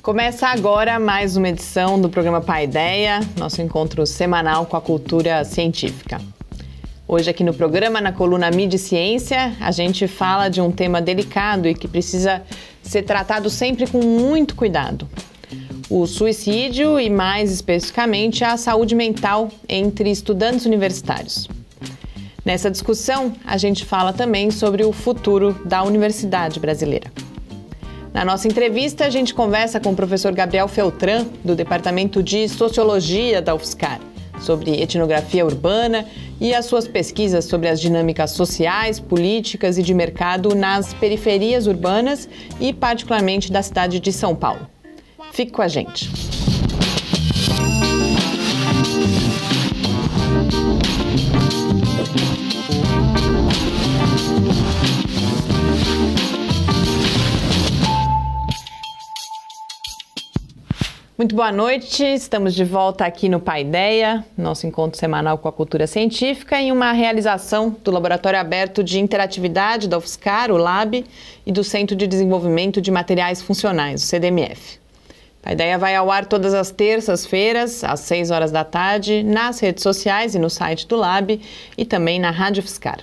Começa agora mais uma edição do programa Paideia, nosso encontro semanal com a cultura científica. Hoje aqui no programa, na coluna Mídia e Ciência, a gente fala de um tema delicado e que precisa ser tratado sempre com muito cuidado. O suicídio e, mais especificamente, a saúde mental entre estudantes universitários. Nessa discussão, a gente fala também sobre o futuro da universidade brasileira. Na nossa entrevista, a gente conversa com o professor Gabriel Feltran, do Departamento de Sociologia da UFSCar, sobre etnografia urbana e as suas pesquisas sobre as dinâmicas sociais, políticas e de mercado nas periferias urbanas e, particularmente, da cidade de São Paulo. Fique com a gente. Muito boa noite, estamos de volta aqui no Paideia, nosso encontro semanal com a cultura científica, em uma realização do Laboratório Aberto de Interatividade da UFSCar, o LAB, e do Centro de Desenvolvimento de Materiais Funcionais, o CDMF. A Paideia vai ao ar todas as terças-feiras, às 6 horas da tarde, nas redes sociais e no site do LAB e também na Rádio UFSCar.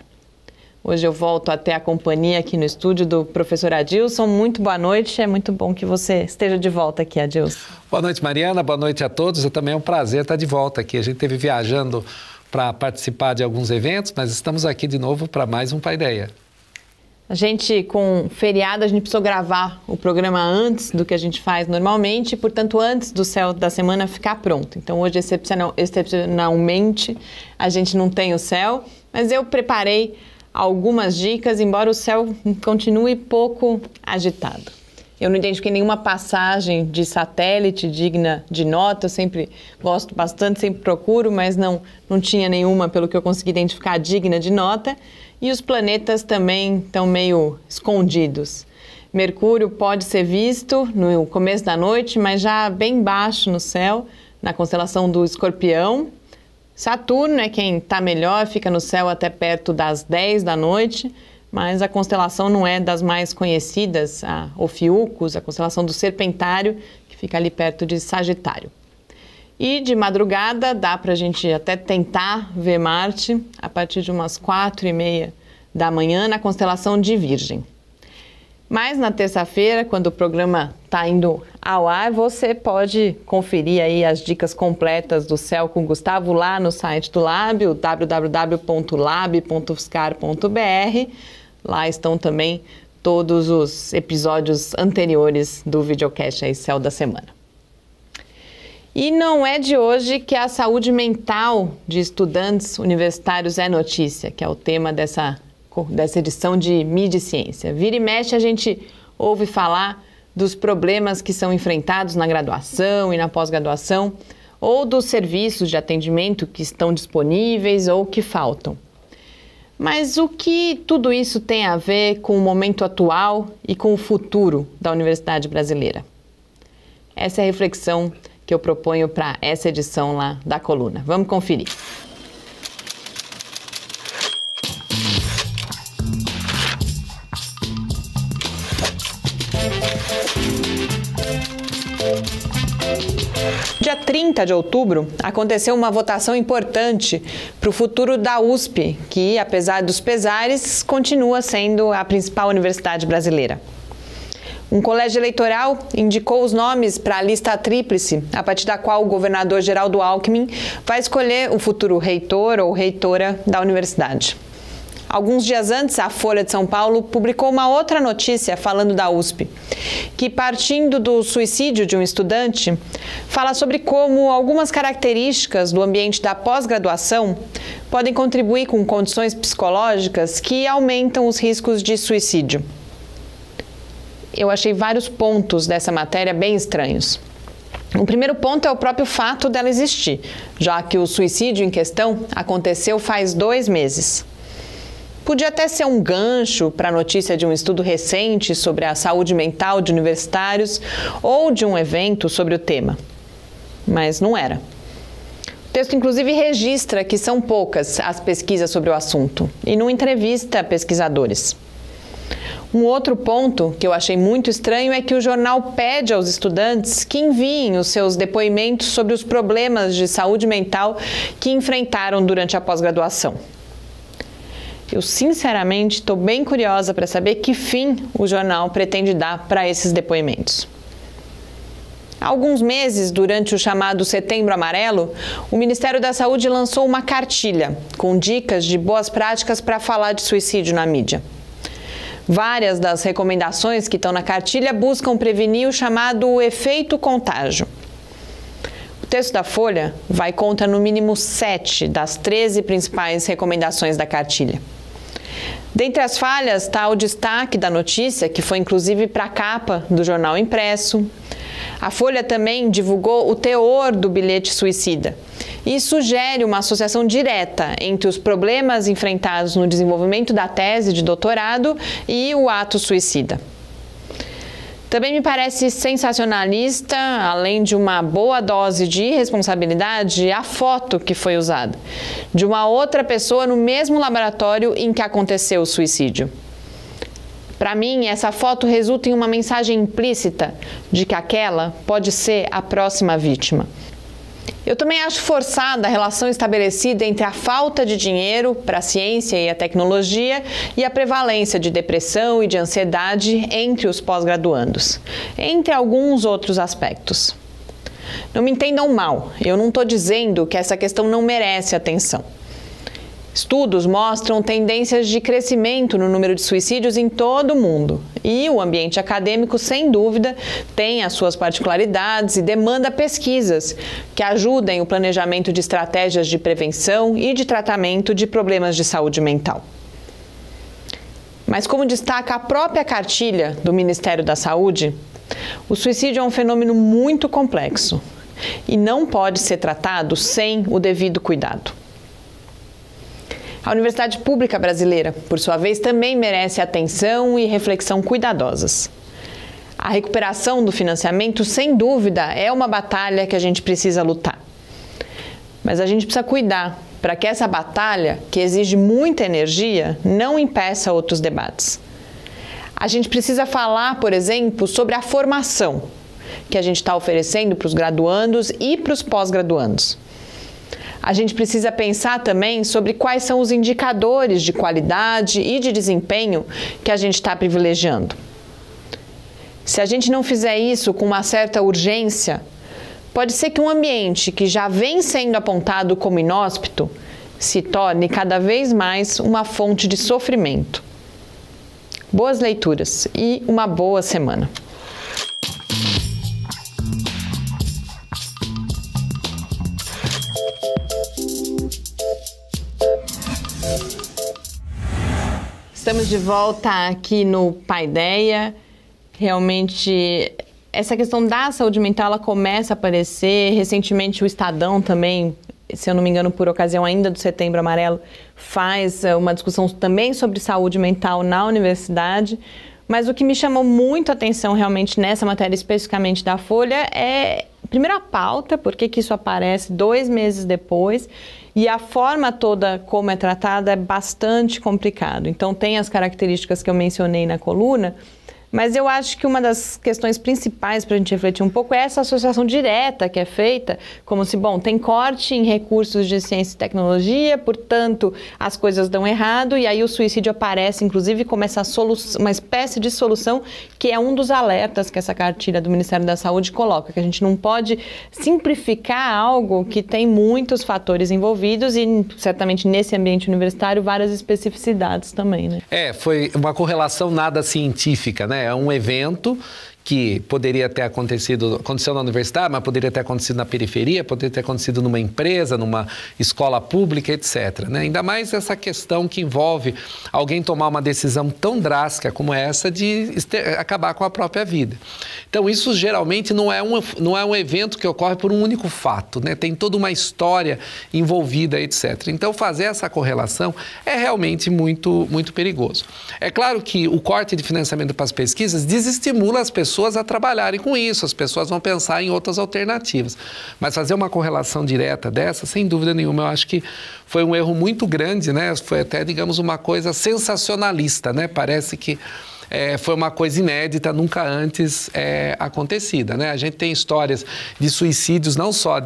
Hoje eu volto até a companhia aqui no estúdio do professor Adilson. Muito boa noite, é muito bom que você esteja de volta aqui, Adilson. Boa noite, Mariana, boa noite a todos. Também é um prazer estar de volta aqui. A gente esteve viajando para participar de alguns eventos, mas estamos aqui de novo para mais um Paideia. A gente, com feriado, a gente precisou gravar o programa antes do que a gente faz normalmente, portanto, antes do Céu da Semana ficar pronto. Então, hoje, excepcionalmente, a gente não tem o Céu, mas eu preparei algumas dicas, embora o céu continue pouco agitado. Eu não identifiquei nenhuma passagem de satélite digna de nota, eu sempre gosto bastante, sempre procuro, mas não tinha nenhuma, pelo que eu consegui identificar, digna de nota. E os planetas também estão meio escondidos. Mercúrio pode ser visto no começo da noite, mas já bem baixo no céu, na constelação do Escorpião. Saturno é quem está melhor, fica no céu até perto das 10 da noite, mas a constelação não é das mais conhecidas, a Ophiuchus, a constelação do Serpentário, que fica ali perto de Sagitário. E de madrugada dá para a gente até tentar ver Marte a partir de umas 4h30 da manhã na constelação de Virgem. Mas na terça-feira, quando o programa está indo ao ar, você pode conferir aí as dicas completas do Céu com Gustavo lá no site do LAB, o www.lab.ufscar.br. Lá estão também todos os episódios anteriores do videocast aí, Céu da Semana. E não é de hoje que a saúde mental de estudantes universitários é notícia, que é o tema dessa edição de Mídia e Ciência. Vira e mexe a gente ouve falar dos problemas que são enfrentados na graduação e na pós-graduação, ou dos serviços de atendimento que estão disponíveis ou que faltam. Mas o que tudo isso tem a ver com o momento atual e com o futuro da universidade brasileira? Essa é a reflexão que eu proponho para essa edição lá da coluna. Vamos conferir. Dia 30 de outubro, aconteceu uma votação importante para o futuro da USP, que, apesar dos pesares, continua sendo a principal universidade brasileira. Um colégio eleitoral indicou os nomes para a lista tríplice, a partir da qual o governador Geraldo Alckmin vai escolher o futuro reitor ou reitora da universidade. Alguns dias antes, a Folha de São Paulo publicou uma outra notícia falando da USP, que, partindo do suicídio de um estudante, fala sobre como algumas características do ambiente da pós-graduação podem contribuir com condições psicológicas que aumentam os riscos de suicídio. Eu achei vários pontos dessa matéria bem estranhos. O primeiro ponto é o próprio fato dela existir, já que o suicídio em questão aconteceu faz 2 meses. Podia até ser um gancho para a notícia de um estudo recente sobre a saúde mental de universitários ou de um evento sobre o tema, mas não era. O texto, inclusive, registra que são poucas as pesquisas sobre o assunto e não entrevista pesquisadores. Um outro ponto que eu achei muito estranho é que o jornal pede aos estudantes que enviem os seus depoimentos sobre os problemas de saúde mental que enfrentaram durante a pós-graduação. Eu, sinceramente, estou bem curiosa para saber que fim o jornal pretende dar para esses depoimentos. Há alguns meses, durante o chamado Setembro Amarelo, o Ministério da Saúde lançou uma cartilha com dicas de boas práticas para falar de suicídio na mídia. Várias das recomendações que estão na cartilha buscam prevenir o chamado efeito contágio. O texto da Folha vai contra no mínimo 7 das 13 principais recomendações da cartilha. Dentre as falhas está o destaque da notícia, que foi inclusive para a capa do jornal impresso. A Folha também divulgou o teor do bilhete suicida e sugere uma associação direta entre os problemas enfrentados no desenvolvimento da tese de doutorado e o ato suicida. Também me parece sensacionalista, além de uma boa dose de irresponsabilidade, a foto que foi usada, de uma outra pessoa no mesmo laboratório em que aconteceu o suicídio. Para mim, essa foto resulta em uma mensagem implícita de que aquela pode ser a próxima vítima. Eu também acho forçada a relação estabelecida entre a falta de dinheiro para a ciência e a tecnologia e a prevalência de depressão e de ansiedade entre os pós-graduandos, entre alguns outros aspectos. Não me entendam mal, eu não estou dizendo que essa questão não merece atenção. Estudos mostram tendências de crescimento no número de suicídios em todo o mundo e o ambiente acadêmico, sem dúvida, tem as suas particularidades e demanda pesquisas que ajudem o planejamento de estratégias de prevenção e de tratamento de problemas de saúde mental. Mas, como destaca a própria cartilha do Ministério da Saúde, o suicídio é um fenômeno muito complexo e não pode ser tratado sem o devido cuidado. A Universidade Pública Brasileira, por sua vez, também merece atenção e reflexão cuidadosas. A recuperação do financiamento, sem dúvida, é uma batalha que a gente precisa lutar. Mas a gente precisa cuidar para que essa batalha, que exige muita energia, não impeça outros debates. A gente precisa falar, por exemplo, sobre a formação que a gente está oferecendo para os graduandos e para os pós-graduandos. A gente precisa pensar também sobre quais são os indicadores de qualidade e de desempenho que a gente está privilegiando. Se a gente não fizer isso com uma certa urgência, pode ser que um ambiente que já vem sendo apontado como inóspito se torne cada vez mais uma fonte de sofrimento. Boas leituras e uma boa semana. Estamos de volta aqui no Paideia. Realmente, essa questão da saúde mental ela começa a aparecer. Recentemente, o Estadão também, se eu não me engano, por ocasião ainda do Setembro Amarelo, faz uma discussão também sobre saúde mental na universidade. Mas o que me chamou muito a atenção realmente nessa matéria, especificamente da Folha, é, primeiro, a pauta, por que isso aparece 2 meses depois, e a forma toda como é tratada é bastante complicado. Então, tem as características que eu mencionei na coluna, mas eu acho que uma das questões principais para a gente refletir um pouco é essa associação direta que é feita, como se, bom, tem corte em recursos de ciência e tecnologia, portanto, as coisas dão errado, e aí o suicídio aparece, inclusive, como uma espécie de solução, que é um dos alertas que essa cartilha do Ministério da Saúde coloca, que a gente não pode simplificar algo que tem muitos fatores envolvidos e, certamente, nesse ambiente universitário, várias especificidades também, né? Foi uma correlação nada científica, né? É um evento que poderia ter aconteceu na universidade, mas poderia ter acontecido na periferia, poderia ter acontecido numa empresa, numa escola pública, etc. Né? Ainda mais essa questão que envolve alguém tomar uma decisão tão drástica como essa de acabar com a própria vida. Então, isso geralmente não é um evento que ocorre por um único fato, né? Tem toda uma história envolvida, etc. Então, fazer essa correlação é realmente muito, muito perigoso. É claro que o corte de financiamento para as pesquisas desestimula as pessoas a trabalharem com isso, as pessoas vão pensar em outras alternativas. Mas fazer uma correlação direta dessa, sem dúvida nenhuma, eu acho que foi um erro muito grande, né? Foi até, digamos, uma coisa sensacionalista, né? Parece que foi uma coisa inédita, nunca antes acontecida, né? A gente tem histórias de suicídios não só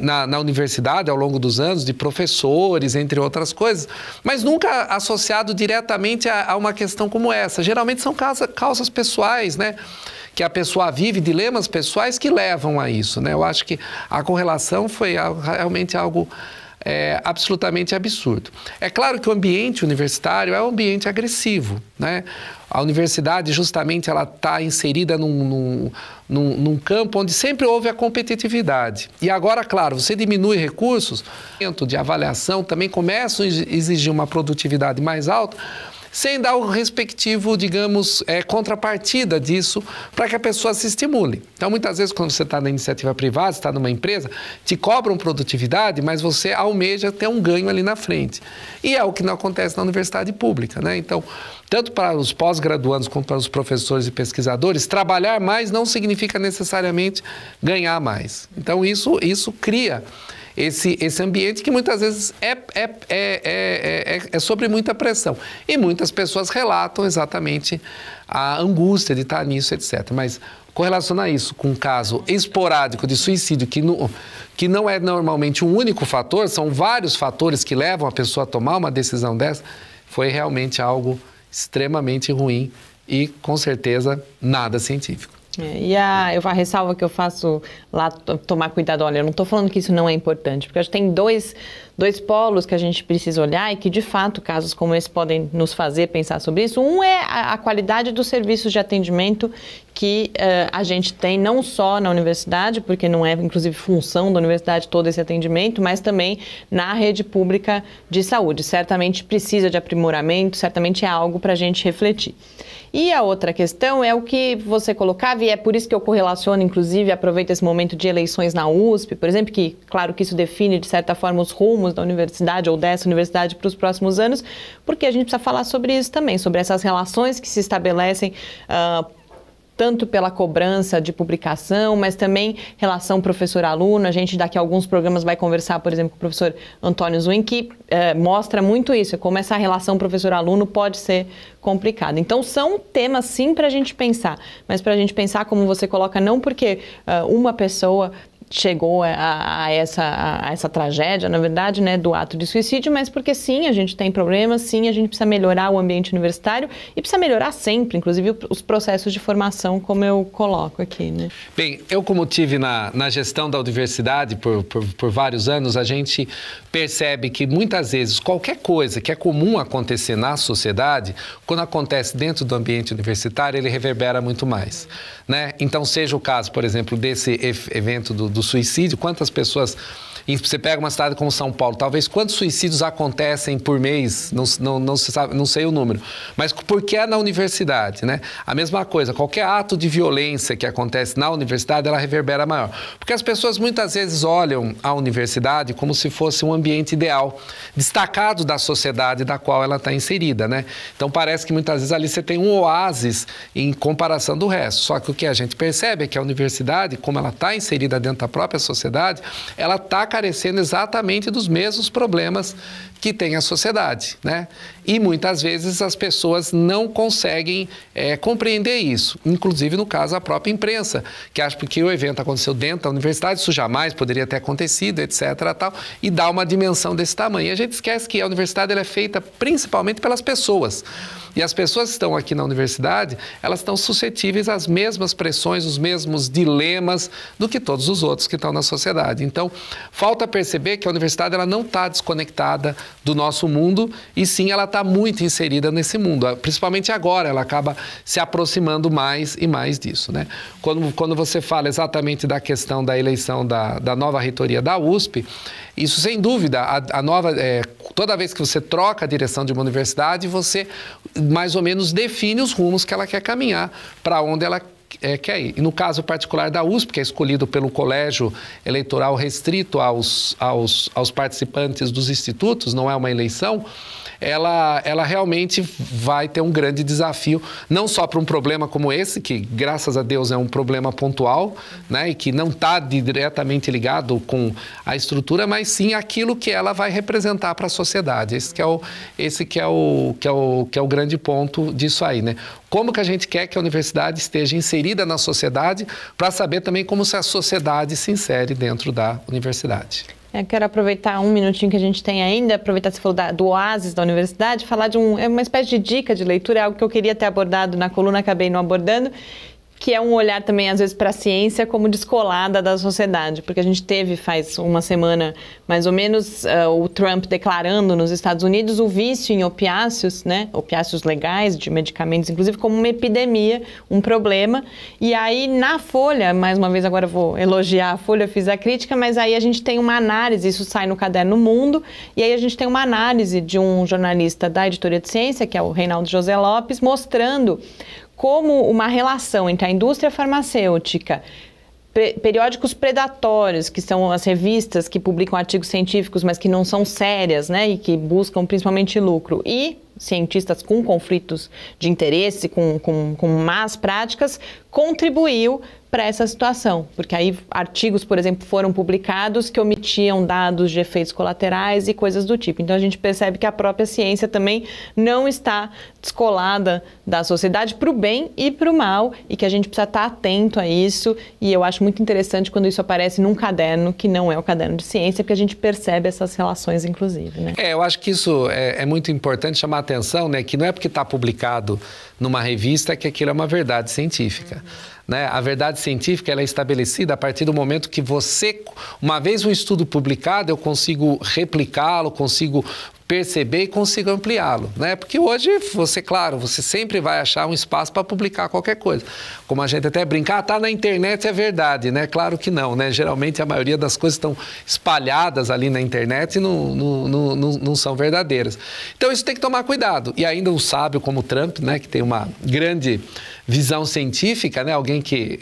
na universidade ao longo dos anos, de professores, entre outras coisas, mas nunca associado diretamente a uma questão como essa. Geralmente são causas pessoais, né? Que a pessoa vive, dilemas pessoais que levam a isso, né? Eu acho que a correlação foi realmente algo absolutamente absurdo. É claro que o ambiente universitário é um ambiente agressivo, né? A universidade, justamente, ela está inserida num campo onde sempre houve a competitividade. E agora, claro, você diminui recursos, de avaliação também começam a exigir uma produtividade mais alta, sem dar o respectivo, digamos, contrapartida disso para que a pessoa se estimule. Então, muitas vezes, quando você está na iniciativa privada, está numa empresa, te cobram produtividade, mas você almeja ter um ganho ali na frente. E é o que não acontece na universidade pública, né? Então, tanto para os pós-graduandos como para os professores e pesquisadores, trabalhar mais não significa necessariamente ganhar mais. Então, isso cria esse ambiente que muitas vezes é sobre muita pressão. E muitas pessoas relatam exatamente a angústia de estar nisso, etc. Mas correlacionar isso com um caso esporádico de suicídio, que não é normalmente um único fator, são vários fatores que levam a pessoa a tomar uma decisão dessa, foi realmente algo extremamente ruim e, com certeza, nada científico. E a ressalva que eu faço lá, tomar cuidado, olha, eu não estou falando que isso não é importante, porque acho que tem dois polos que a gente precisa olhar e que, de fato, casos como esse podem nos fazer pensar sobre isso. Um é a qualidade dos serviços de atendimento que a gente tem, não só na universidade, porque não é, inclusive, função da universidade todo esse atendimento, mas também na rede pública de saúde. Certamente precisa de aprimoramento, certamente é algo para a gente refletir. E a outra questão é o que você colocava, e é por isso que eu correlaciono, inclusive, aproveito esse momento de eleições na USP, por exemplo, que, claro que isso define, de certa forma, os rumos da universidade ou dessa universidade para os próximos anos, porque a gente precisa falar sobre isso também, sobre essas relações que se estabelecem tanto pela cobrança de publicação, mas também relação professor-aluno. A gente daqui a alguns programas vai conversar, por exemplo, com o professor Antônio Zuin, que mostra muito isso, como essa relação professor-aluno pode ser complicada. Então, são temas, sim, para a gente pensar, mas para a gente pensar, como você coloca, não porque uma pessoa chegou a essa tragédia, na verdade, né, do ato de suicídio, mas porque sim, a gente tem problemas, sim, a gente precisa melhorar o ambiente universitário e precisa melhorar sempre, inclusive os processos de formação, como eu coloco aqui, né? Bem, eu como tive na gestão da universidade por vários anos, a gente percebe que muitas vezes qualquer coisa que é comum acontecer na sociedade, quando acontece dentro do ambiente universitário, ele reverbera muito mais, né? Então, seja o caso, por exemplo, desse evento do suicídio, quantas pessoas... Você pega uma cidade como São Paulo, talvez quantos suicídios acontecem por mês, não se sabe, não sei o número, mas porque é na universidade, né? A mesma coisa, qualquer ato de violência que acontece na universidade, ela reverbera maior. Porque as pessoas muitas vezes olham a universidade como se fosse um ambiente ideal, destacado da sociedade da qual ela está inserida, né? Então parece que muitas vezes ali você tem um oásis em comparação do resto. Só que o que a gente percebe é que a universidade, como ela está inserida dentro da própria sociedade, ela está carecendo exatamente dos mesmos problemas que tem a sociedade, né? E muitas vezes as pessoas não conseguem compreender isso, inclusive no caso a própria imprensa, que acha que o evento aconteceu dentro da universidade, isso jamais poderia ter acontecido, etc. Tal, e dá uma dimensão desse tamanho. E a gente esquece que a universidade ela é feita principalmente pelas pessoas. E as pessoas que estão aqui na universidade, elas estão suscetíveis às mesmas pressões, os mesmos dilemas do que todos os outros que estão na sociedade. Então, falta perceber que a universidade ela não está desconectada do nosso mundo e sim ela está muito inserida nesse mundo. Principalmente agora, ela acaba se aproximando mais e mais disso, né? Quando você fala exatamente da questão da eleição da nova reitoria da USP, isso sem dúvida, toda vez que você troca a direção de uma universidade, você mais ou menos define os rumos que ela quer caminhar, para onde ela quer ir. E no caso particular da USP, que é escolhido pelo colégio eleitoral restrito aos participantes dos institutos, não é uma eleição, ela realmente vai ter um grande desafio, não só para um problema como esse, que graças a Deus é um problema pontual, né, e que não está diretamente ligado com a estrutura, mas sim aquilo que ela vai representar para a sociedade. Esse que é o grande ponto disso aí, né? Como que a gente quer que a universidade esteja inserida na sociedade, para saber também como a sociedade se insere dentro da universidade. Eu quero aproveitar um minutinho que a gente tem ainda, aproveitar que você falou do oásis da universidade, falar de uma espécie de dica de leitura, é algo que eu queria ter abordado na coluna, acabei não abordando, que é um olhar também, às vezes, para a ciência como descolada da sociedade. Porque a gente teve, faz uma semana, mais ou menos, o Trump declarando nos Estados Unidos o vício em opiáceos, né? Opiáceos legais, de medicamentos, inclusive, como uma epidemia, um problema. E aí, na Folha, mais uma vez, agora eu vou elogiar a Folha, eu fiz a crítica, mas aí a gente tem uma análise, isso sai no Caderno Mundo, e aí a gente tem uma análise de um jornalista da Editoria de Ciência, que é o Reinaldo José Lopes, mostrando como uma relação entre a indústria farmacêutica, periódicos predatórios, que são as revistas que publicam artigos científicos, mas que não são sérias, né, e que buscam principalmente lucro, e cientistas com conflitos de interesse, com más práticas, contribuiu para essa situação, porque aí artigos, por exemplo, foram publicados que omitiam dados de efeitos colaterais e coisas do tipo. Então a gente percebe que a própria ciência também não está descolada da sociedade para o bem e para o mal, e que a gente precisa estar atento a isso, e eu acho muito interessante quando isso aparece num caderno que não é o caderno de ciência, porque a gente percebe essas relações, inclusive, né? Eu acho que isso é muito importante chamar a atenção, né, que não é porque está publicado numa revista que aquilo é uma verdade científica. Né? A verdade científica ela é estabelecida a partir do momento que você, uma vez um estudo publicado, eu consigo replicá-lo, consigo perceber e consigo ampliá-lo, né? Porque hoje você sempre vai achar um espaço para publicar qualquer coisa. Como a gente até brinca, tá na internet é verdade, né? Claro que não, né? Geralmente a maioria das coisas estão espalhadas ali na internet e não são verdadeiras. Então isso tem que tomar cuidado. E ainda um sábio como Trump, né? Que tem uma grande visão científica, né? Alguém que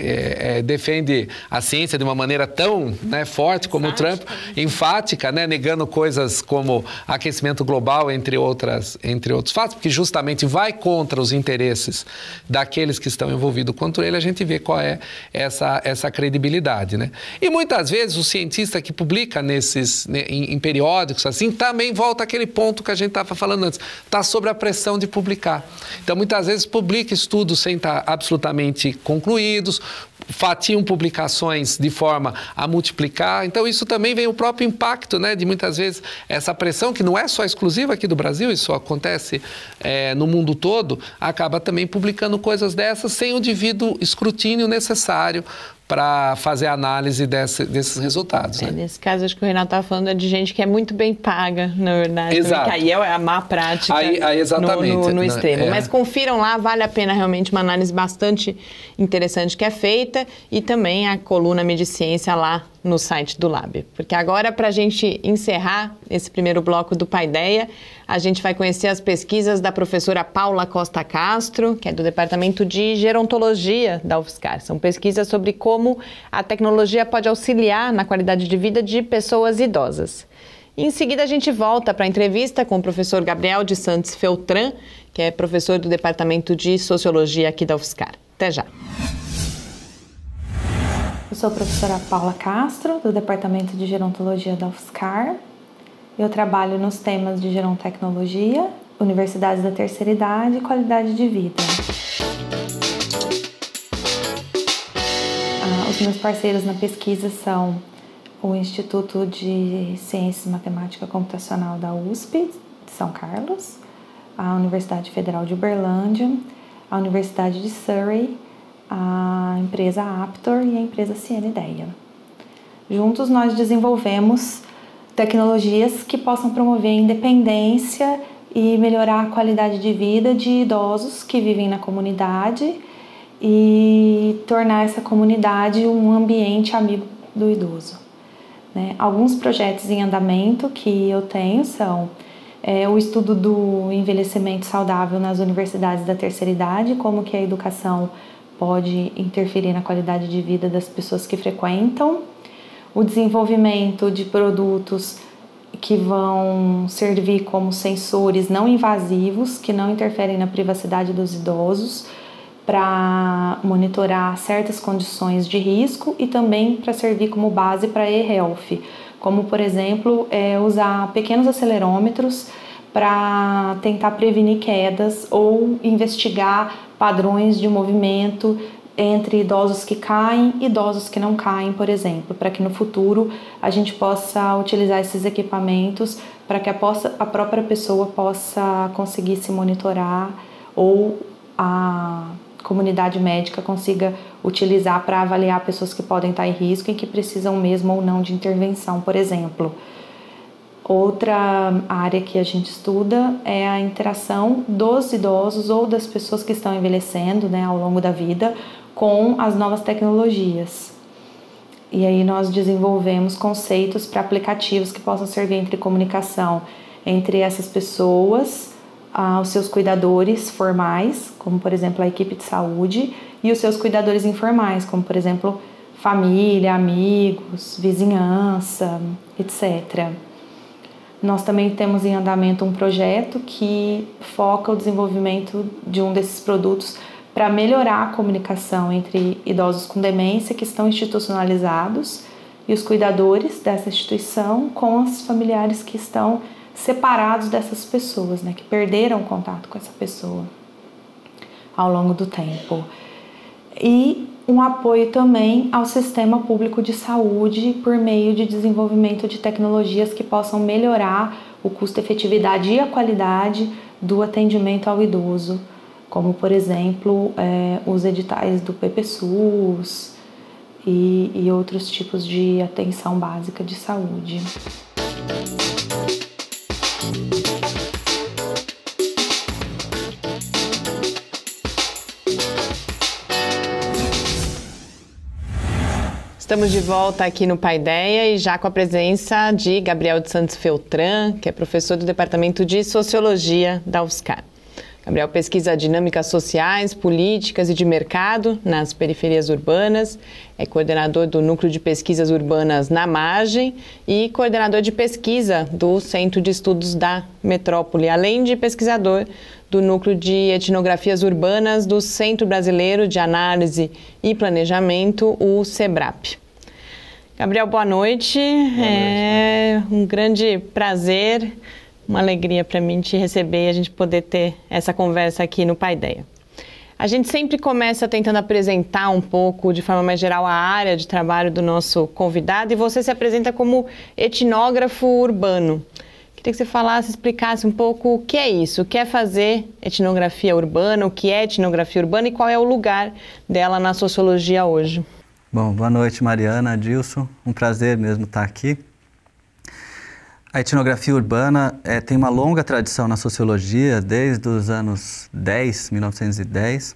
defende a ciência de uma maneira tão, né, forte como o Trump, enfática, né? Negando coisas como aquecimento global, entre outros fatos, porque justamente vai contra os interesses daqueles que estão envolvidos contra ele, a gente vê qual é essa credibilidade, né? E muitas vezes o cientista que publica em periódicos assim, também volta àquele ponto que a gente estava falando antes, está sob a pressão de publicar. Então, muitas vezes publica estudos sem estar absolutamente concluídos, fatiam publicações de forma a multiplicar. Então, isso também vem o próprio impacto, né, de muitas vezes essa pressão, que não é só exclusiva aqui do Brasil, isso acontece no mundo todo, acaba também publicando coisas dessas sem o devido escrutínio necessário para fazer a análise desses resultados. Né? Nesse caso, acho que o Renato estava falando de gente que é muito bem paga, na verdade. Exato. Que aí é a má prática exatamente. no extremo. Mas confiram lá, vale a pena realmente uma análise bastante interessante que é feita, e também a coluna Mediciência lá no site do Lab. Porque agora, para a gente encerrar esse primeiro bloco do Paideia, a gente vai conhecer as pesquisas da professora Paula Costa Castro, que é do Departamento de Gerontologia da UFSCar. São pesquisas sobre como a tecnologia pode auxiliar na qualidade de vida de pessoas idosas. Em seguida, a gente volta para a entrevista com o professor Gabriel de Santos Feltran, que é professor do Departamento de Sociologia aqui da UFSCar. Até já! Eu sou a professora Paula Castro, do Departamento de Gerontologia da UFSCar. Eu trabalho nos temas de gerontecnologia, universidades da terceira idade e qualidade de vida. Os meus parceiros na pesquisa são o Instituto de Ciências e Matemática Computacional da USP, de São Carlos, a Universidade Federal de Uberlândia, a Universidade de Surrey, a empresa Aptor e a empresa Cienideia. Juntos nós desenvolvemos tecnologias que possam promover a independência e melhorar a qualidade de vida de idosos que vivem na comunidade e tornar essa comunidade um ambiente amigo do idoso. Né? Alguns projetos em andamento que eu tenho são o estudo do envelhecimento saudável nas universidades da terceira idade, como que a educação pode interferir na qualidade de vida das pessoas que frequentam, o desenvolvimento de produtos que vão servir como sensores não invasivos, que não interferem na privacidade dos idosos, para monitorar certas condições de risco e também para servir como base para e-health, como, por exemplo, usar pequenos acelerômetros para tentar prevenir quedas ou investigar padrões de movimento entre idosos que caem e idosos que não caem, por exemplo, para que no futuro a gente possa utilizar esses equipamentos para que a própria pessoa possa conseguir se monitorar ou a comunidade médica consiga utilizar para avaliar pessoas que podem estar em risco e que precisam mesmo ou não de intervenção, por exemplo. Outra área que a gente estuda é a interação dos idosos ou das pessoas que estão envelhecendo, né, ao longo da vida com as novas tecnologias. E aí nós desenvolvemos conceitos para aplicativos que possam servir entre comunicação entre essas pessoas, os seus cuidadores formais, como por exemplo a equipe de saúde, e os seus cuidadores informais, como por exemplo família, amigos, vizinhança, etc. Nós também temos em andamento um projeto que foca o desenvolvimento de um desses produtos para melhorar a comunicação entre idosos com demência que estão institucionalizados e os cuidadores dessa instituição com os familiares que estão separados dessas pessoas, né, que perderam contato com essa pessoa ao longo do tempo. E um apoio também ao sistema público de saúde por meio de desenvolvimento de tecnologias que possam melhorar o custo-efetividade e a qualidade do atendimento ao idoso, como, por exemplo, os editais do PPSUS e outros tipos de atenção básica de saúde. Estamos de volta aqui no Paideia e já com a presença de Gabriel de Santos Feltran, que é professor do Departamento de Sociologia da UFSCar. Gabriel pesquisa dinâmicas sociais, políticas e de mercado nas periferias urbanas, é coordenador do Núcleo de Pesquisas Urbanas na Margem e coordenador de pesquisa do Centro de Estudos da Metrópole, além de pesquisador do Núcleo de Etnografias Urbanas do Centro Brasileiro de Análise e Planejamento, o SEBRAP. Gabriel, boa noite. É um grande prazer, uma alegria para mim te receber e a gente poder ter essa conversa aqui no Paideia. A gente sempre começa tentando apresentar um pouco, de forma mais geral, a área de trabalho do nosso convidado e você se apresenta como etnógrafo urbano. Queria que você falasse, explicasse um pouco o que é isso, o que é fazer etnografia urbana, o que é etnografia urbana e qual é o lugar dela na sociologia hoje. Bom, boa noite, Mariana, Adilson. Um prazer mesmo estar aqui. A etnografia urbana tem uma longa tradição na sociologia, desde os anos 1910.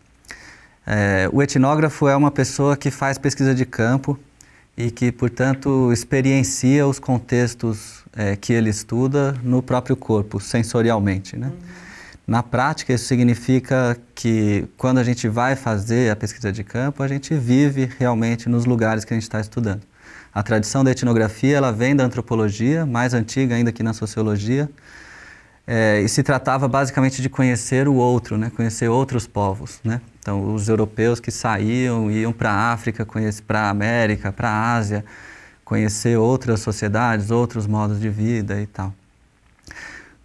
O etnógrafo é uma pessoa que faz pesquisa de campo e que, portanto, experiencia os contextos que ele estuda no próprio corpo, sensorialmente, né? Na prática, isso significa que quando a gente vai fazer a pesquisa de campo, a gente vive realmente nos lugares que a gente está estudando. A tradição da etnografia, ela vem da antropologia, mais antiga ainda que na sociologia, e se tratava basicamente de conhecer o outro, né? Conhecer outros povos, né? Então, os europeus que saíam, iam para a África, para a América, para a Ásia, conhecer outras sociedades, outros modos de vida e tal.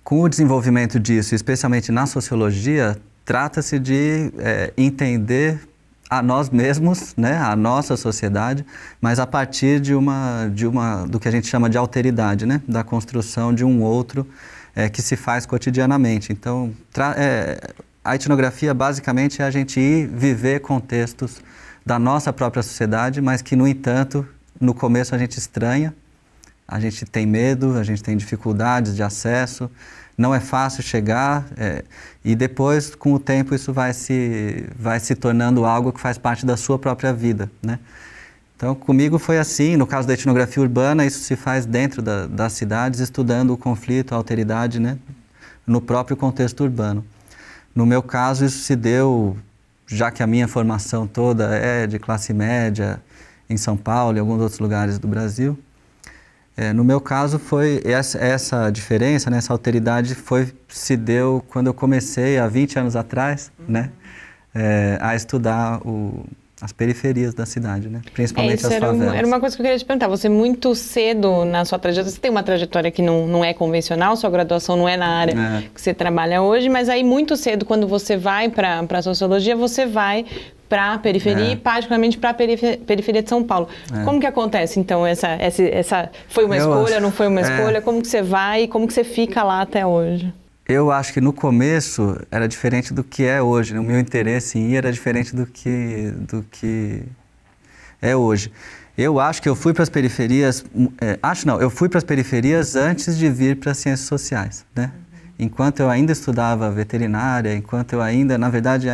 Com o desenvolvimento disso, especialmente na sociologia, trata-se de entender a nós mesmos, né, a nossa sociedade, mas a partir do que a gente chama de alteridade, né, da construção de um outro que se faz cotidianamente. Então, a etnografia basicamente é a gente ir viver contextos da nossa própria sociedade, mas que, no entanto, no começo a gente estranha, a gente tem medo, a gente tem dificuldades de acesso, não é fácil chegar e depois, com o tempo, isso vai se tornando algo que faz parte da sua própria vida, né? Então, comigo foi assim. No caso da etnografia urbana, isso se faz dentro das cidades, estudando o conflito, a alteridade, né, no próprio contexto urbano. No meu caso, isso se deu já que a minha formação toda é de classe média em São Paulo e alguns outros lugares do Brasil, no meu caso foi essa diferença, né, essa alteridade se deu quando eu comecei há 20 anos atrás, né, a estudar as periferias da cidade, né, principalmente as favelas. Era uma coisa que eu queria te perguntar. Você muito cedo na sua trajetória, você tem uma trajetória que não é convencional, sua graduação não é na área que você trabalha hoje, mas aí muito cedo, quando você vai para a sociologia, você vai para a periferia e particularmente para a periferia de São Paulo. Como que acontece, então, essa foi uma escolha, não foi uma escolha? Como que você vai e como que você fica lá até hoje? Eu acho que no começo era diferente do que é hoje, né? O meu interesse em ir era diferente do que é hoje. Eu acho que eu fui para as periferias, eu fui para as periferias antes de vir para as ciências sociais, né? Enquanto eu ainda estudava veterinária, enquanto eu ainda, na verdade,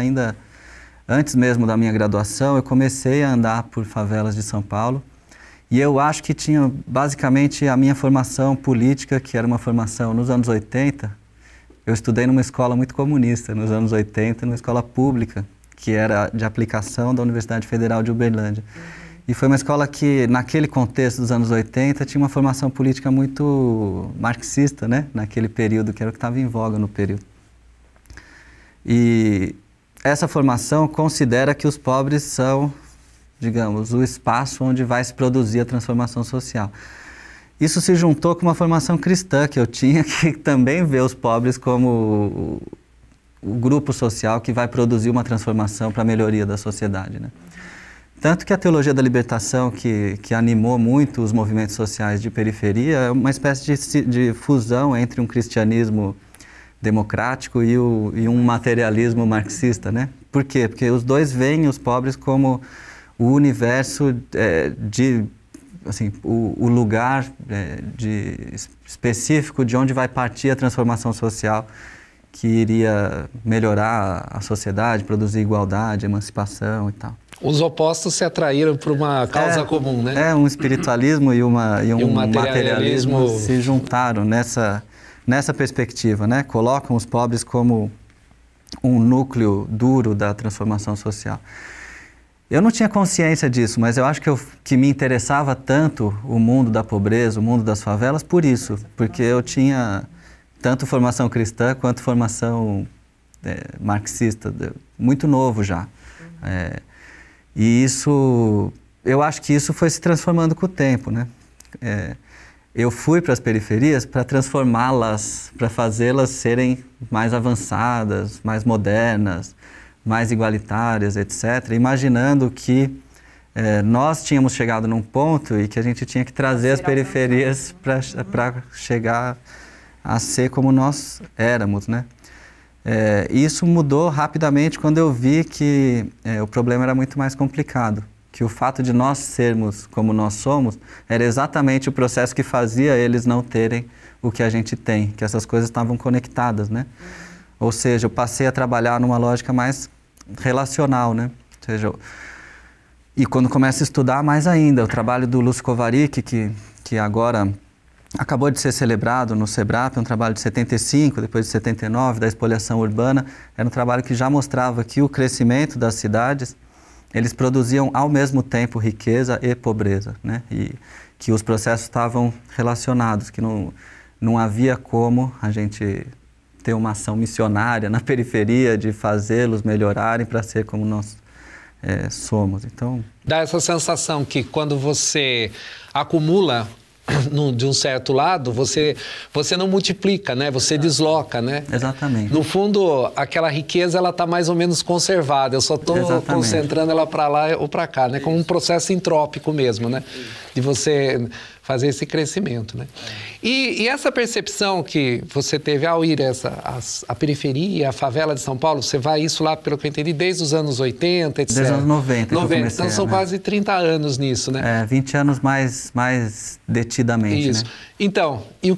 antes mesmo da minha graduação, eu comecei a andar por favelas de São Paulo e eu acho que tinha basicamente a minha formação política, que era uma formação nos anos 80, eu estudei numa escola muito comunista nos anos 80, numa escola pública, que era de aplicação da Universidade Federal de Uberlândia. E foi uma escola que, naquele contexto dos anos 80, tinha uma formação política muito marxista, né? Naquele período, que era o que estava em voga no período. E essa formação considera que os pobres são, digamos, o espaço onde vai se produzir a transformação social. Isso se juntou com uma formação cristã que eu tinha, que também vê os pobres como o grupo social que vai produzir uma transformação para a melhoria da sociedade, né? Tanto que a teologia da libertação, que animou muito os movimentos sociais de periferia, é uma espécie de fusão entre um cristianismo democrático e um materialismo marxista, né? Por quê? Porque os dois veem os pobres como o universo o lugar específico de onde vai partir a transformação social que iria melhorar a sociedade, produzir igualdade, emancipação e tal. Os opostos se atraíram por uma causa comum, né? Um espiritualismo e um materialismo se juntaram nessa perspectiva, né? Colocam os pobres como um núcleo duro da transformação social. Eu não tinha consciência disso, mas eu acho que me interessava tanto o mundo da pobreza, o mundo das favelas, por isso. Porque eu tinha tanto formação cristã quanto formação marxista, muito novo já. E eu acho que isso foi se transformando com o tempo, né? Eu fui para as periferias para transformá-las, para fazê-las serem mais avançadas, mais modernas, mais igualitárias, etc., imaginando que nós tínhamos chegado num ponto e que a gente tinha que trazer as periferias para chegar a ser como nós éramos, né? Isso mudou rapidamente quando eu vi que o problema era muito mais complicado, que o fato de nós sermos como nós somos era exatamente o processo que fazia eles não terem o que a gente tem, que essas coisas estavam conectadas, né? Ou seja, eu passei a trabalhar numa lógica mais relacional, né? Ou seja, e quando começo a estudar, mais ainda, o trabalho do Lúcio Kovarik, que agora acabou de ser celebrado no SEBRAP, um trabalho de 75, depois de 79, da expoliação urbana, era um trabalho que já mostrava que o crescimento das cidades, eles produziam ao mesmo tempo riqueza e pobreza, né? E que os processos estavam relacionados, que não havia como a gente ter uma ação missionária na periferia de fazê-los melhorarem para ser como nós somos. Então, dá essa sensação que quando você acumula de um certo lado, você não multiplica, né? Você desloca, né? Exatamente. No fundo, aquela riqueza, ela está mais ou menos conservada. Eu só estou concentrando ela para lá ou para cá, né? Como um processo entrópico mesmo, né? De você fazer esse crescimento, né? E essa percepção que você teve ao ir a periferia, a favela de São Paulo, você vai isso lá, pelo que eu entendi, desde os anos 80, etc. Desde os anos 90. Então são quase 30 anos nisso, né? 20 anos mais detidamente, isso. Né? Então, e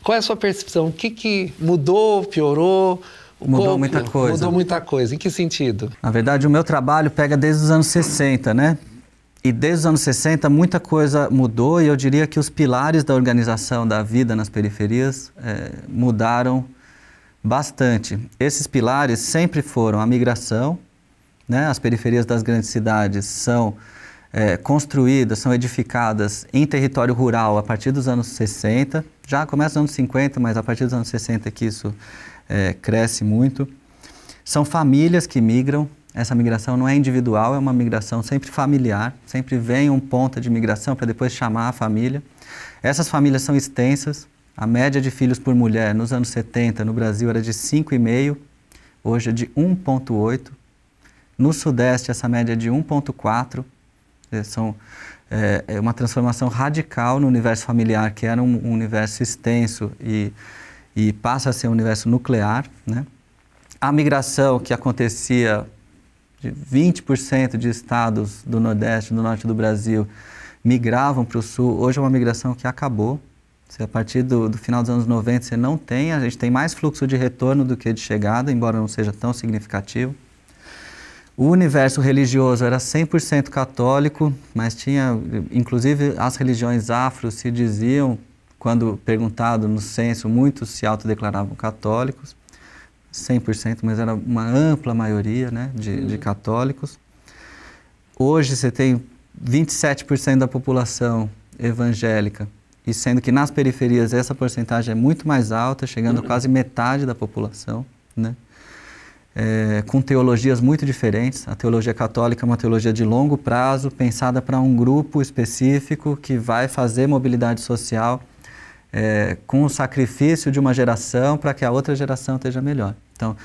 qual é a sua percepção? O que mudou, piorou? Mudou muita coisa. Mudou muita coisa. Em que sentido? Na verdade, o meu trabalho pega desde os anos 60, né? E desde os anos 60 muita coisa mudou e eu diria que os pilares da organização da vida nas periferias mudaram bastante. Esses pilares sempre foram a migração, né? As periferias das grandes cidades são construídas, são edificadas em território rural a partir dos anos 60, já começa nos anos 50, mas a partir dos anos 60 que isso cresce muito. São famílias que migram, essa migração não é individual, é uma migração sempre familiar, sempre vem um ponto de migração para depois chamar a família. Essas famílias são extensas, a média de filhos por mulher nos anos 70 no Brasil era de 5,5, hoje é de 1,8. No Sudeste essa média é de 1,4. É uma transformação radical no universo familiar, que era um universo extenso e passa a ser um universo nuclear, né? A migração que acontecia de 20% de estados do Nordeste, do Norte do Brasil, migravam para o Sul, hoje é uma migração que acabou. A partir do final dos anos 90 você não tem, a gente tem mais fluxo de retorno do que de chegada, embora não seja tão significativo. O universo religioso era 100% católico, mas tinha, inclusive as religiões afro se diziam, quando perguntado no censo, muitos se autodeclaravam católicos, 100%, mas era uma ampla maioria, né, de católicos. Hoje você tem 27% da população evangélica, e sendo que nas periferias essa porcentagem é muito mais alta, chegando a quase metade da população, né? Com teologias muito diferentes. A teologia católica é uma teologia de longo prazo, pensada para um grupo específico que vai fazer mobilidade social com o sacrifício de uma geração para que a outra geração esteja melhor. Então,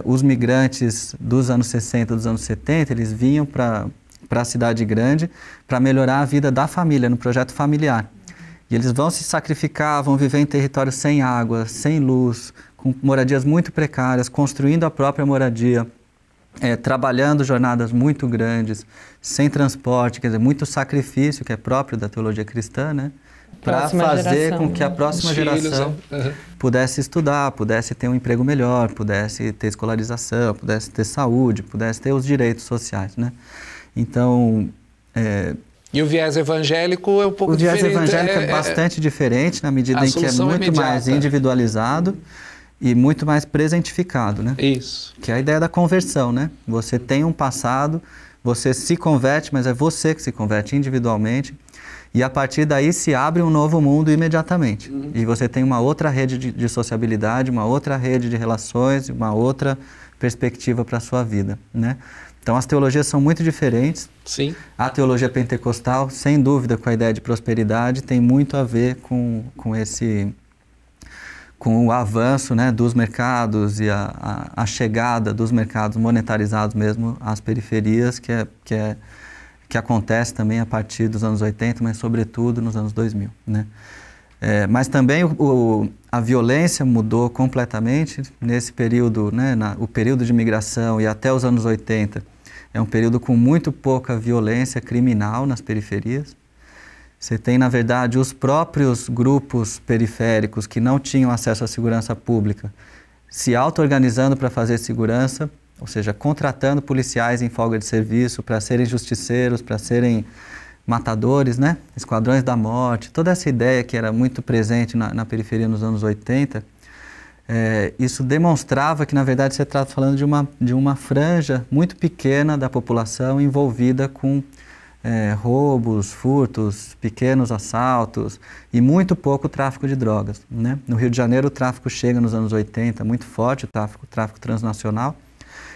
os migrantes dos anos 60, dos anos 70, eles vinham para a cidade grande para melhorar a vida da família, no projeto familiar. E eles vão se sacrificar, vão viver em territórios sem água, sem luz, com moradias muito precárias, construindo a própria moradia, trabalhando jornadas muito grandes, sem transporte, quer dizer, muito sacrifício, que é próprio da teologia cristã, né? Para fazer com que a próxima geração pudesse estudar, pudesse ter um emprego melhor, pudesse ter escolarização, pudesse ter saúde, pudesse ter os direitos sociais, né? Então... E o viés evangélico é um pouco diferente. O viés evangélico é bastante diferente, na medida em que é muito mais individualizado e muito mais presentificado, né? Isso. Que é a ideia da conversão, né? Você tem um passado, você se converte, mas é você que se converte individualmente, e a partir daí se abre um novo mundo imediatamente. E você tem uma outra rede de sociabilidade, uma outra rede de relações, uma outra perspectiva para a sua vida, né? Então as teologias são muito diferentes. Sim. A teologia pentecostal, sem dúvida, com a ideia de prosperidade, tem muito a ver com o avanço, né, dos mercados e a chegada dos mercados monetarizados mesmo às periferias, que acontece também a partir dos anos 80, mas sobretudo nos anos 2000, né? Mas também a violência mudou completamente nesse período, né, o período de migração e até os anos 80. É um período com muito pouca violência criminal nas periferias. Você tem, na verdade, os próprios grupos periféricos que não tinham acesso à segurança pública se auto-organizando para fazer segurança, ou seja, contratando policiais em folga de serviço para serem justiceiros, para serem matadores, né? Esquadrões da morte, toda essa ideia que era muito presente na periferia nos anos 80, isso demonstrava que, na verdade, você está falando de uma franja muito pequena da população envolvida com roubos, furtos, pequenos assaltos e muito pouco tráfico de drogas, né? No Rio de Janeiro o tráfico chega nos anos 80, muito forte, o tráfico transnacional.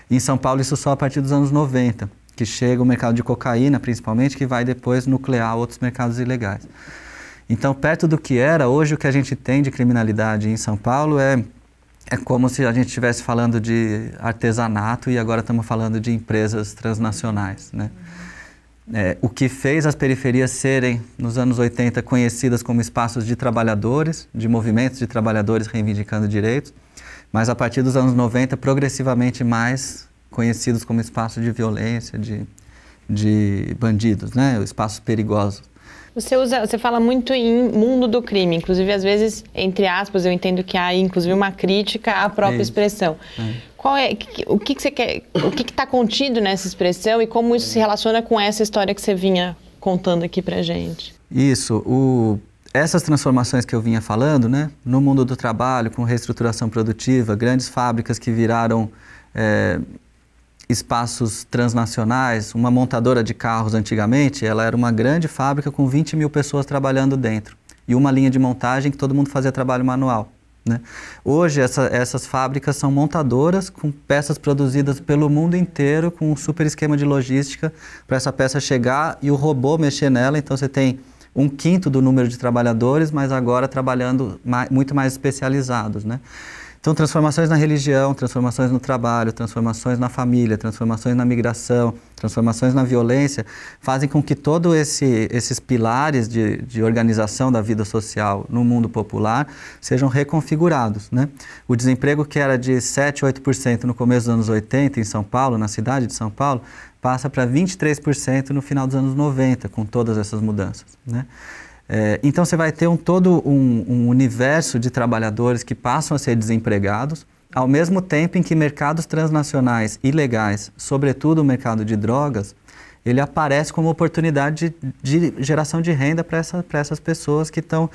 E em São Paulo isso só a partir dos anos 90, que chega o mercado de cocaína, principalmente, que vai depois nuclear outros mercados ilegais. Então, perto do que era, hoje o que a gente tem de criminalidade em São Paulo é como se a gente estivesse falando de artesanato e agora estamos falando de empresas transnacionais, né? O que fez as periferias serem, nos anos 80, conhecidas como espaços de trabalhadores, de movimentos de trabalhadores reivindicando direitos, mas a partir dos anos 90, progressivamente mais conhecidos como espaços de violência, de bandidos, né? Espaços perigosos. Você fala muito em mundo do crime, inclusive às vezes, entre aspas, eu entendo que há inclusive uma crítica à própria expressão. O que você quer, o que está contido nessa expressão e como isso se relaciona com essa história que você vinha contando aqui pra gente? Isso, essas transformações que eu vinha falando, né, no mundo do trabalho, com reestruturação produtiva, grandes fábricas que viraram espaços transnacionais. Uma montadora de carros antigamente, ela era uma grande fábrica com 20 mil pessoas trabalhando dentro e uma linha de montagem que todo mundo fazia trabalho manual, né? Hoje essas fábricas são montadoras com peças produzidas pelo mundo inteiro com um super esquema de logística para essa peça chegar e o robô mexer nela. Então você tem 1/5 do número de trabalhadores, mas agora trabalhando muito mais especializados, né? Então, transformações na religião, transformações no trabalho, transformações na família, transformações na migração, transformações na violência, fazem com que todos esses pilares de organização da vida social no mundo popular sejam reconfigurados, né? O desemprego que era de 7, 8% no começo dos anos 80 em São Paulo, na cidade de São Paulo, passa para 23% no final dos anos 90, com todas essas mudanças, né? Então você vai ter todo um universo de trabalhadores que passam a ser desempregados, ao mesmo tempo em que mercados transnacionais ilegais, sobretudo o mercado de drogas, ele aparece como oportunidade de geração de renda para essas pessoas que estão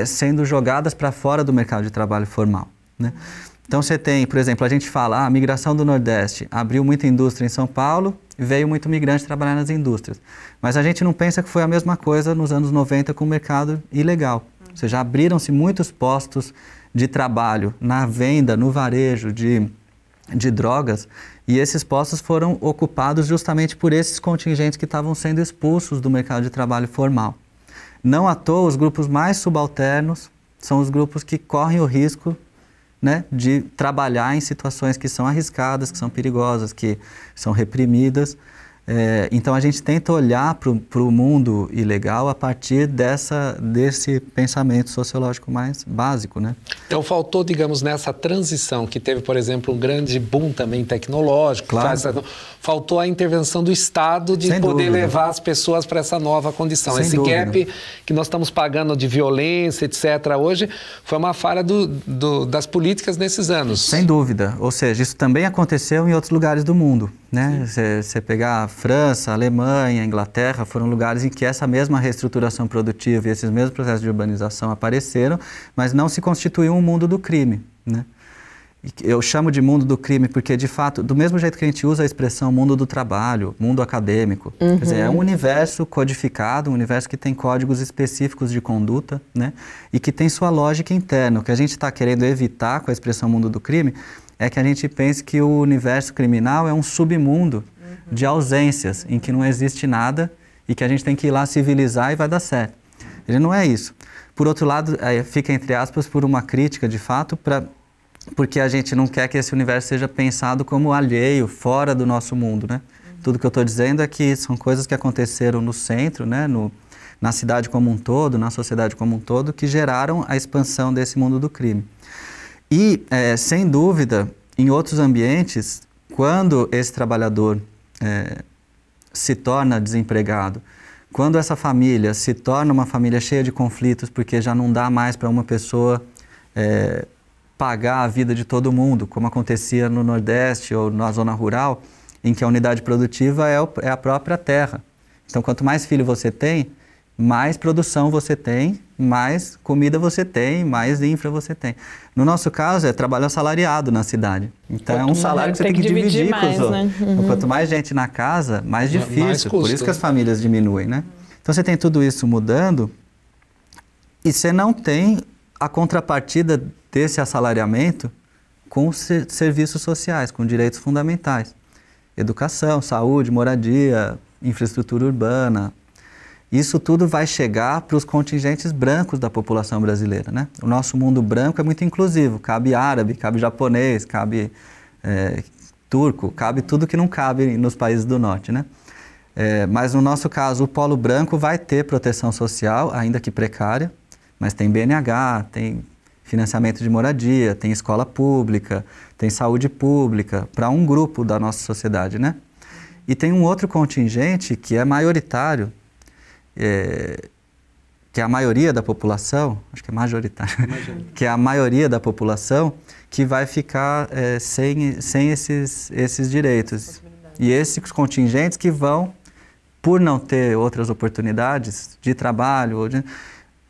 sendo jogadas para fora do mercado de trabalho formal, né? Então você tem, por exemplo, a gente fala, a migração do Nordeste abriu muita indústria em São Paulo, veio muito migrante trabalhar nas indústrias. Mas a gente não pensa que foi a mesma coisa nos anos 90 com o mercado ilegal. Ou seja, abriram-se muitos postos de trabalho na venda, no varejo de drogas, e esses postos foram ocupados justamente por esses contingentes que estavam sendo expulsos do mercado de trabalho formal. Não à toa, os grupos mais subalternos são os grupos que correm o risco, né, de trabalhar em situações que são arriscadas, que são perigosas, que são reprimidas. Então a gente tenta olhar para o mundo ilegal a partir desse pensamento sociológico mais básico, né? Então faltou, digamos, nessa transição que teve, por exemplo, um grande boom também tecnológico, claro. Faltou a intervenção do Estado de Sem poder dúvida. levar as pessoas para essa nova condição. Sem Esse dúvida. gap que nós estamos pagando de violência, etc., hoje, foi uma falha das políticas nesses anos. Sem dúvida. Ou seja, isso também aconteceu em outros lugares do mundo, né? Você pegar a França, a Alemanha, a Inglaterra, foram lugares em que essa mesma reestruturação produtiva e esses mesmos processos de urbanização apareceram, mas não se constituiu um mundo do crime, né? Eu chamo de mundo do crime porque, de fato, do mesmo jeito que a gente usa a expressão mundo do trabalho, mundo acadêmico, quer dizer, é um universo codificado, um universo que tem códigos específicos de conduta, né? E que tem sua lógica interna. O que a gente está querendo evitar com a expressão mundo do crime é que a gente pense que o universo criminal é um submundo de ausências, em que não existe nada e que a gente tem que ir lá civilizar e vai dar certo. Ele não é isso. Por outro lado, fica entre aspas por uma crítica, de fato, porque a gente não quer que esse universo seja pensado como alheio, fora do nosso mundo, né? Tudo que eu estou dizendo é que são coisas que aconteceram no centro, né? Na cidade como um todo, na sociedade como um todo, que geraram a expansão desse mundo do crime. E, sem dúvida, em outros ambientes, quando esse trabalhador se torna desempregado, quando essa família se torna uma família cheia de conflitos, porque já não dá mais para uma pessoa pagar a vida de todo mundo, como acontecia no Nordeste ou na zona rural, em que a unidade produtiva é a própria terra. Então, quanto mais filho você tem, mais produção você tem, mais comida você tem, mais infra você tem. No nosso caso, é trabalho assalariado na cidade. Então, é um salário que você tem que dividir com os outros. Né? Então, quanto mais gente na casa, mais difícil. Mais por isso que as famílias diminuem, né? Então, você tem tudo isso mudando e você não tem a contrapartida desse assalariamento com serviços sociais, com direitos fundamentais. Educação, saúde, moradia, infraestrutura urbana. Isso tudo vai chegar para os contingentes brancos da população brasileira, né? O nosso mundo branco é muito inclusivo, cabe árabe, cabe japonês, cabe turco, cabe tudo que não cabe nos países do norte, né? Mas no nosso caso, o polo branco vai ter proteção social, ainda que precária, mas tem BNH, tem financiamento de moradia, tem escola pública, tem saúde pública, para um grupo da nossa sociedade, né? E tem um outro contingente que é maioritário, que é a maioria da população, acho que é majoritário, que é a maioria da população que vai ficar sem esses direitos. E esses contingentes que vão, por não ter outras oportunidades de trabalho,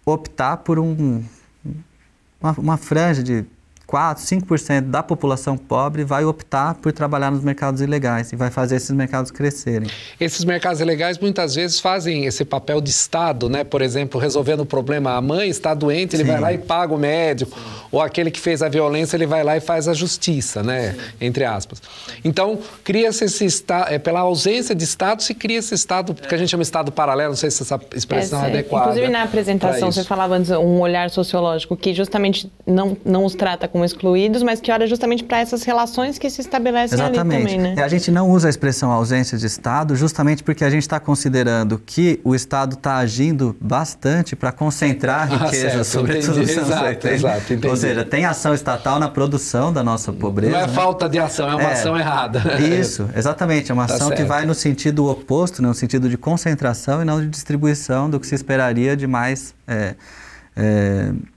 optar por uma franja de 4, 5% da população pobre vai optar por trabalhar nos mercados ilegais e vai fazer esses mercados crescerem. Esses mercados ilegais muitas vezes fazem esse papel de Estado, né? Por exemplo, resolvendo o problema, a mãe está doente, ele vai lá e paga o médico, ou aquele que fez a violência, ele vai lá e faz a justiça, né? Entre aspas. Então, cria-se esse Estado, pela ausência de Estado, se cria esse Estado, que a gente chama de Estado paralelo, não sei se essa expressão é adequada. Inclusive, na apresentação, você falava antes um olhar sociológico que justamente não os trata como excluídos, mas que olha justamente para essas relações que se estabelecem ali também, né? A gente não usa a expressão ausência de Estado justamente porque a gente está considerando que o Estado está agindo bastante para concentrar riqueza, sobretudo nos anos 80. Exato, entendi. Ou seja, tem ação estatal na produção da nossa pobreza. Não é falta de ação, é uma ação errada. Isso, exatamente. É uma ação que vai no sentido oposto, no sentido de concentração e não de distribuição do que se esperaria de mais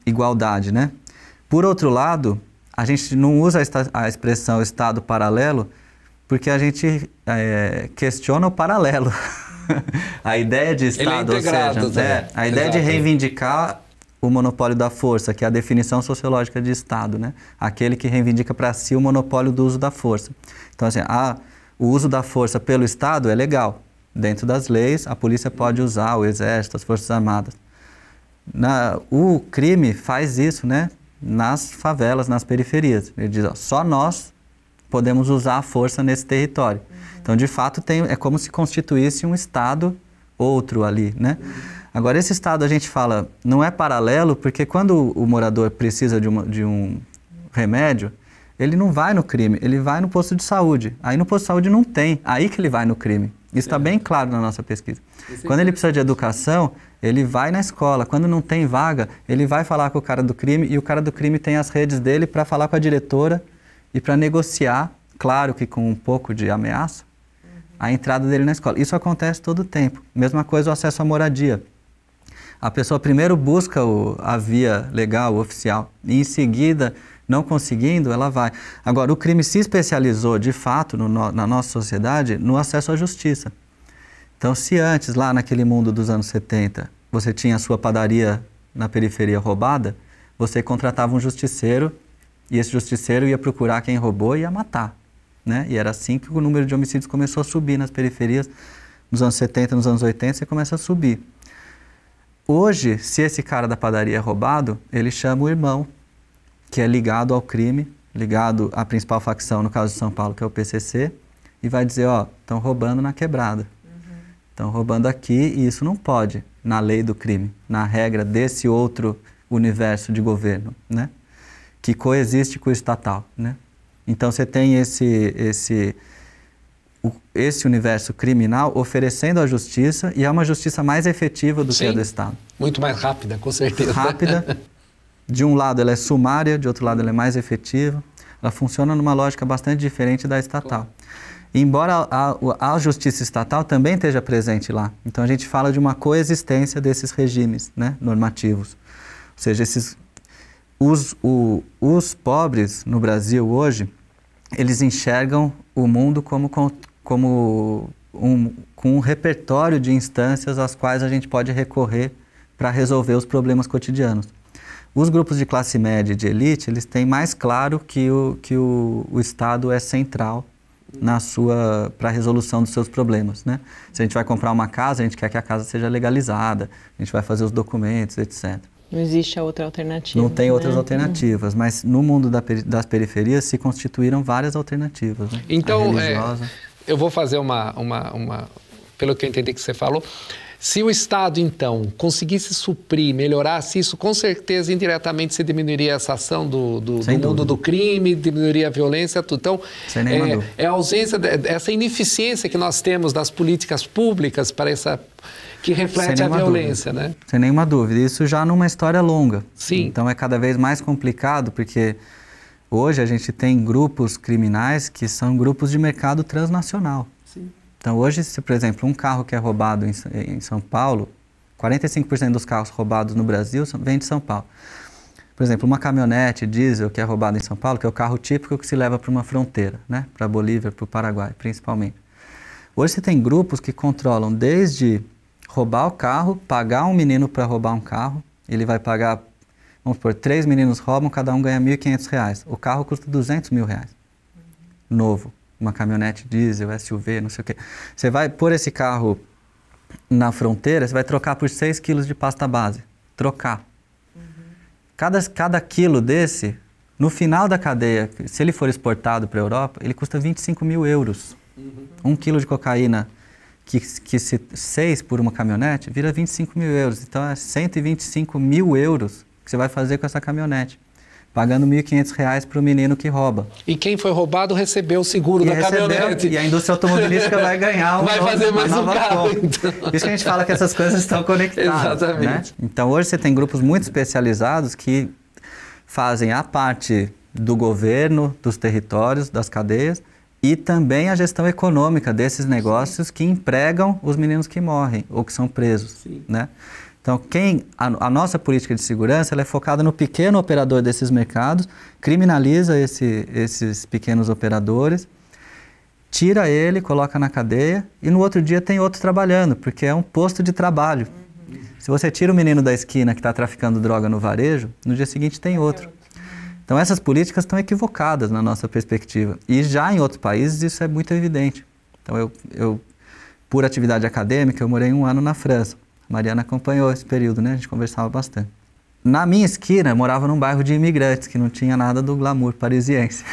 igualdade, né? Por outro lado, a gente não usa a expressão Estado paralelo porque a gente questiona o paralelo. A ideia de Estado, ou seja, a ideia de reivindicar o monopólio da força, que é a definição sociológica de Estado, né? Aquele que reivindica para si o monopólio do uso da força. Então, assim, o uso da força pelo Estado é legal. Dentro das leis, a polícia pode usar, o exército, as forças armadas. O crime faz isso, né? Nas favelas, nas periferias. Ele diz, só nós podemos usar a força nesse território. Então, de fato, é como se constituísse um Estado outro ali, né? Agora, esse Estado, a gente fala, não é paralelo, porque quando o morador precisa de um remédio, ele não vai no crime, ele vai no posto de saúde. Aí no posto de saúde não tem, aí que ele vai no crime. Isso está bem claro na nossa pesquisa. Quando ele precisa de educação, ele vai na escola. Quando não tem vaga, ele vai falar com o cara do crime e o cara do crime tem as redes dele para falar com a diretora e para negociar, claro que com um pouco de ameaça, a entrada dele na escola. Isso acontece todo o tempo. Mesma coisa o acesso à moradia. A pessoa primeiro busca a via legal, oficial, e em seguida, não conseguindo, ela vai. Agora, o crime se especializou, de fato, na nossa sociedade, no acesso à justiça. Então, se antes, lá naquele mundo dos anos 70, você tinha a sua padaria na periferia roubada, você contratava um justiceiro e esse justiceiro ia procurar quem roubou e ia matar, né? E era assim que o número de homicídios começou a subir nas periferias. Nos anos 70, nos anos 80, você começa a subir. Hoje, se esse cara da padaria é roubado, ele chama o irmão, que é ligado ao crime, ligado à principal facção, no caso de São Paulo, que é o PCC, e vai dizer, estão roubando na quebrada. Estão roubando aqui e isso não pode, na lei do crime, na regra desse outro universo de governo, né? Que coexiste com o estatal, né? Então você tem esse universo criminal oferecendo a justiça e é uma justiça mais efetiva do que a do Estado. Muito mais rápida, com certeza. Rápida. De um lado ela é sumária, de outro lado ela é mais efetiva. Ela funciona numa lógica bastante diferente da estatal. Embora a justiça estatal também esteja presente lá. Então a gente fala de uma coexistência desses regimes, né, normativos. Ou seja, os pobres no Brasil hoje, eles enxergam o mundo com um repertório de instâncias às quais a gente pode recorrer para resolver os problemas cotidianos. Os grupos de classe média e de elite, eles têm mais claro que o Estado é central para a resolução dos seus problemas, né? Se a gente vai comprar uma casa, a gente quer que a casa seja legalizada, a gente vai fazer os documentos, etc. Não existe a outra alternativa. Não tem outras alternativas, mas no mundo das periferias se constituíram várias alternativas, né? Então, eu vou fazer pelo que eu entendi que você falou, se o Estado, então, conseguisse suprir, melhorasse isso, com certeza, indiretamente, se diminuiria essa ação do mundo do crime, diminuiria a violência, tudo. Então, é a ausência, essa ineficiência que nós temos das políticas públicas para que reflete a violência, né? Sem nenhuma dúvida. Isso já numa história longa. Sim. Então, é cada vez mais complicado, porque hoje a gente tem grupos criminais que são grupos de mercado transnacional. Sim. Então, hoje, se, por exemplo, um carro que é roubado em São Paulo, 45% dos carros roubados no Brasil vêm de São Paulo. Por exemplo, uma caminhonete diesel que é roubada em São Paulo, que é o carro típico que se leva para uma fronteira, né? Para a Bolívia, para o Paraguai, principalmente. Hoje você tem grupos que controlam desde roubar o carro, pagar um menino para roubar um carro, ele vai pagar Vamos supor, 3 meninos roubam, cada um ganha R$ 1.500. O carro custa R$200 mil. Novo. Uma caminhonete diesel, SUV, não sei o quê. Você vai pôr esse carro na fronteira, você vai trocar por 6 quilos de pasta base. Trocar. Cada quilo desse, no final da cadeia, se ele for exportado para a Europa, ele custa 25 mil euros. 1 quilo de cocaína, que se 6 por uma caminhonete, vira 25 mil euros. Então é 125 mil euros que você vai fazer com essa caminhonete, pagando R$ 1.500 para o menino que rouba. E quem foi roubado recebeu o seguro da caminhonete. E a indústria automobilística vai ganhar vai fazer mais um carro. Então. Por isso que a gente fala que essas coisas estão conectadas. Exatamente. Né? Então hoje você tem grupos muito especializados que fazem a parte do governo, dos territórios, das cadeias, e também a gestão econômica desses negócios que empregam os meninos que morrem ou que são presos. Né? Então, a nossa política de segurança ela é focada no pequeno operador desses mercados, criminaliza esses pequenos operadores, tira ele, coloca na cadeia e no outro dia tem outro trabalhando, porque é um posto de trabalho. Se você tira o menino da esquina que está traficando droga no varejo, no dia seguinte tem outro. Então, essas políticas estão equivocadas na nossa perspectiva. E já em outros países isso é muito evidente. Então, eu por atividade acadêmica, eu morei 1 ano na França. A Mariana acompanhou esse período, né? A gente conversava bastante. Na minha esquina, eu morava num bairro de imigrantes, que não tinha nada do glamour parisiense.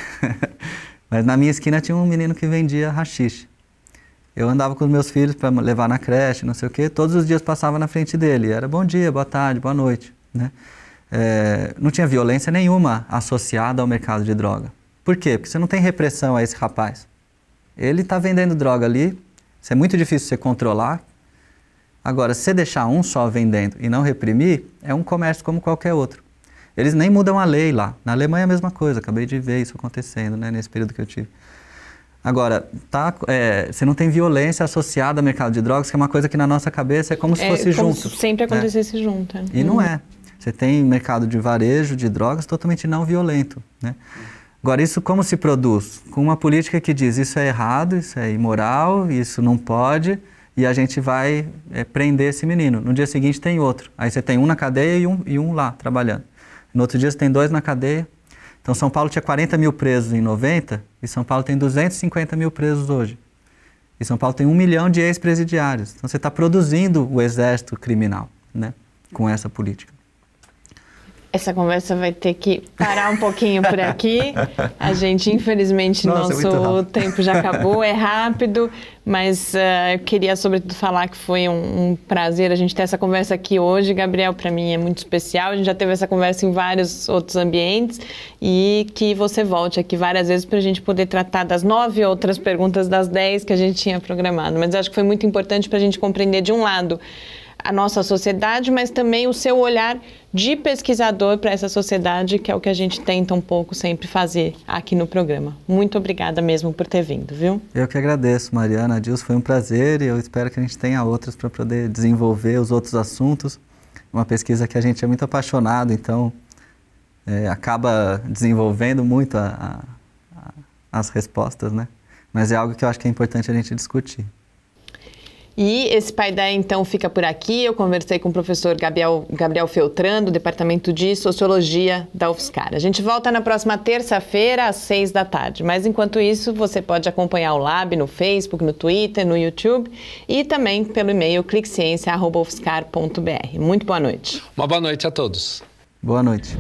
Mas na minha esquina tinha um menino que vendia haxixe. Eu andava com os meus filhos para levar na creche, não sei o quê. Todos os dias passava na frente dele. Era bom dia, boa tarde, boa noite. Né? Não tinha violência nenhuma associada ao mercado de droga. Por quê? Porque você não tem repressão a esse rapaz. Ele está vendendo droga ali. Isso é muito difícil você controlar. Agora, se você deixar um só vendendo e não reprimir, é um comércio como qualquer outro. Eles nem mudam a lei lá. Na Alemanha é a mesma coisa, acabei de ver isso acontecendo, né, nesse período que eu tive. Agora, você não tem violência associada ao mercado de drogas, que é uma coisa que na nossa cabeça é como se fosse como junto. Se sempre acontecesse junto. E não é. Você tem mercado de varejo, de drogas, totalmente não violento. Né? Agora, isso como se produz? Com uma política que diz isso é errado, isso é imoral, isso não pode... E a gente vai prender esse menino. No dia seguinte tem outro. Aí você tem um na cadeia e um lá, trabalhando. No outro dia você tem 2 na cadeia. Então São Paulo tinha 40 mil presos em 90 e São Paulo tem 250 mil presos hoje. E São Paulo tem 1 milhão de ex-presidiários. Então você está produzindo o exército criminal, né, com essa política. Essa conversa vai ter que parar um pouquinho por aqui. A gente, infelizmente, nosso tempo já acabou, é rápido, mas eu queria, sobretudo, falar que foi um prazer a gente ter essa conversa aqui hoje. Gabriel, para mim, é muito especial. A gente já teve essa conversa em vários outros ambientes e que você volte aqui várias vezes para a gente poder tratar das 9 outras perguntas das 10 que a gente tinha programado. Mas eu acho que foi muito importante para a gente compreender, de um lado, a nossa sociedade, mas também o seu olhar de pesquisador para essa sociedade, que é o que a gente tenta um pouco sempre fazer aqui no programa. Muito obrigada mesmo por ter vindo, viu? Eu que agradeço, Mariana, Adilson, foi um prazer e eu espero que a gente tenha outras para poder desenvolver os outros assuntos. Uma pesquisa que a gente é muito apaixonado, então acaba desenvolvendo muito as respostas, né? Mas é algo que eu acho que é importante a gente discutir. E esse Paideia, então, fica por aqui. Eu conversei com o professor Gabriel Feltran, do Departamento de Sociologia da UFSCar. A gente volta na próxima terça-feira, às 6 da tarde. Mas, enquanto isso, você pode acompanhar o Lab no Facebook, no Twitter, no YouTube e também pelo e-mail cliqueciência@ufscar.br. Muito boa noite. Uma boa noite a todos. Boa noite.